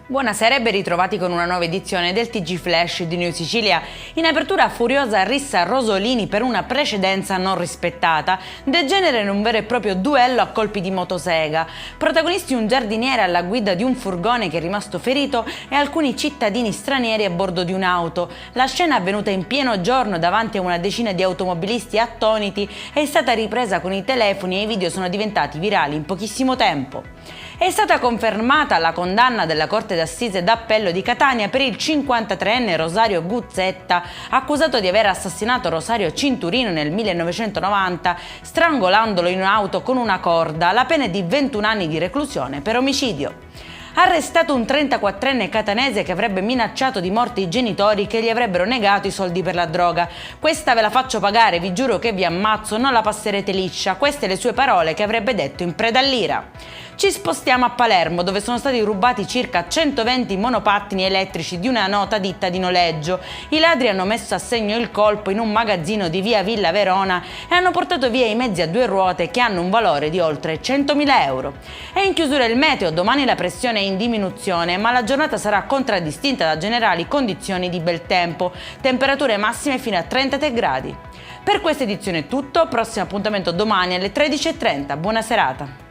Buonasera e ben ritrovati con una nuova edizione del TG Flash di New Sicilia. In apertura furiosa rissa Rosolini per una precedenza non rispettata, degenera in un vero e proprio duello a colpi di motosega. Protagonisti un giardiniere alla guida di un furgone che è rimasto ferito e alcuni cittadini stranieri a bordo di un'auto. La scena avvenuta in pieno giorno davanti a una decina di automobilisti attoniti è stata ripresa con i telefoni e i video sono diventati virali in pochissimo tempo. È stata confermata la condanna della Corte d'Assise d'Appello di Catania per il 53enne Rosario Guzzetta, accusato di aver assassinato Rosario Cinturino nel 1990, strangolandolo in un'auto con una corda. La pena è di 21 anni di reclusione per omicidio. Arrestato un 34enne catanese che avrebbe minacciato di morte i genitori che gli avrebbero negato i soldi per la droga. Questa ve la faccio pagare, vi giuro che vi ammazzo, non la passerete liscia. Queste le sue parole che avrebbe detto in preda all'ira. Ci spostiamo a Palermo, dove sono stati rubati circa 120 monopattini elettrici di una nota ditta di noleggio. I ladri hanno messo a segno il colpo in un magazzino di via Villa Verona e hanno portato via i mezzi a due ruote che hanno un valore di oltre 100.000 euro. È in chiusura il meteo, domani la pressione è in diminuzione, ma la giornata sarà contraddistinta da generali condizioni di bel tempo, temperature massime fino a 33 gradi. Per questa edizione è tutto, prossimo appuntamento domani alle 13:30. Buona serata.